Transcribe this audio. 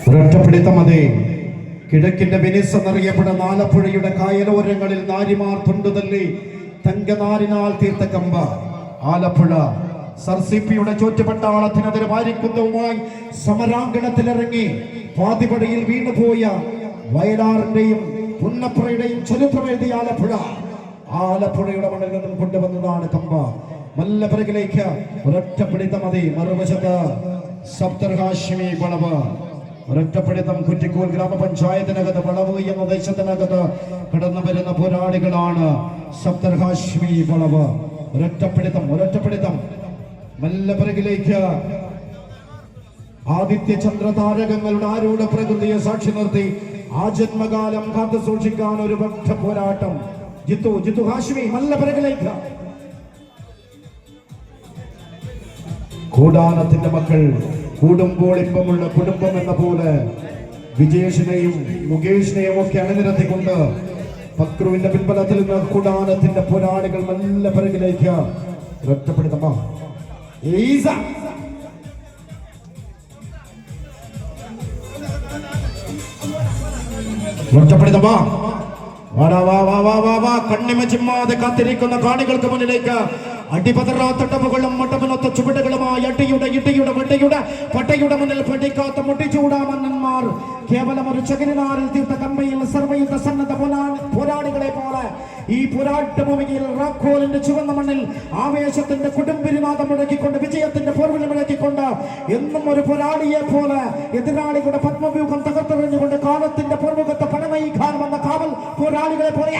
ഒരൊറ്റപ്പിടുത്തം മതി. കിഴക്കിന്റെ വെനിസ് എന്നറിയപ്പെടുന്ന ആലപ്പുഴയുടെ കായലോരങ്ങളിൽ നാരിമാർ തൊണ്ടുതല്ലി തങ്കനാരിനാൽ തീർത്ത കമ്പ. ആലപ്പുഴ സർസിപ്പിയുടെ ചോറ്റുപട്ടാളത്തിനെതിരെ വാരിക്കുന്നതുമായി സമരാങ്കണത്തിലിറങ്ങി പാതിപടിയിൽ വീണുപോയ വയലാറിന്റെയും പുന്നപ്പുറയുടെയും ചരിത്രം എഴുതിയ ആലപ്പുഴയുടെ മണ്ണിൽ നിന്നും കൊണ്ടുവന്നതാണ് കമ്പ. മല്ലപുരയിലേക്ക് ഒരൊറ്റപ്പിടുത്തം മതി. മറുവശത്ത് സഫ്തർ ഹാഷിമി വളവ്. ഒരൊറ്റപ്പിടുത്തം കുറ്റിക്കോൽ ഗ്രാമപഞ്ചായത്തിനകത്ത് വളവ് എന്ന ദേശത്തിനകത്ത് കടന്നു വരുന്ന പോരാളികളാണ് സഫ്തർ ഹാഷിമി വളവ്. ഒരൊറ്റപ്പിടുത്തം മല്ലപുരയിലേക്ക് ആദിത്യ ചന്ദ്രതാരകങ്ങളുടെ ആരൂഢ പ്രകൃതിയെ സാക്ഷി നിർത്തി ആജന്മകാലം കാത്തു സൂക്ഷിക്കാൻ ഒരു ഭക്ത പോരാട്ടം. ജിത്തു ഹാഷിമി മല്ലപുരയിലേക്ക്. കൂടാനത്തിന്റെ മക്കൾ കൂടുമ്പോൾ ഇമ്പമുള്ള കുടുംബം എന്ന പോലെ വിജേഷിനെയും മുകേഷിനെയും ഒക്കെ അണിനിരത്തിക്കൊണ്ട് പക്രുവിന്റെ പിൻബലത്തിൽ നിന്ന് കൂടാനത്തിന്റെ പോരാളികൾ മല്ലപുരയിലേക്ക് ഒറ്റപ്പെടുത്തമ്മ. കണ്ണിമ ചിമ്മാതെ കാത്തിരിക്കുന്ന കാണികൾക്ക് മുന്നിലേക്ക് അടിപതറാത്ത ടപ്പുകളും മട്ടമനൊത്ത ചുവടുകളുമായി ഇടിയുടെ പട്ടയുടെ മുന്നിൽ പഠിക്കാത്ത മുട്ടിച്ചൂടാമന്നന്മാർ കേവലം ഒരു ചകിരിനാറിൽ തീർത്ത കമ്പയിൽ സർവയുദ്ധ സന്നദ്ധ പോരാളികളെ പോലെ ഈ പോരാട്ടഭൂമിയിൽ റാക്കോലിന്റെ ചുവന്ന മണ്ണിൽ ആവേശത്തിന്റെ കൊടുമ്പിരിനാഥം മുഴക്കിക്കൊണ്ട് വിജയത്തിന്റെ പോർവിളി മുഴക്കിക്കൊണ്ട് എന്നും ഒരു പോരാളിയെ പോലെ എതിരാളികളുടെ പത്മവ്യൂഹം തകർത്തെറിഞ്ഞുകൊണ്ട് കാലത്തിന്റെ പോർമുഖത്തെ പണമയിക്കാൻ വന്ന കാവൽ പോരാളികളെ പോലെ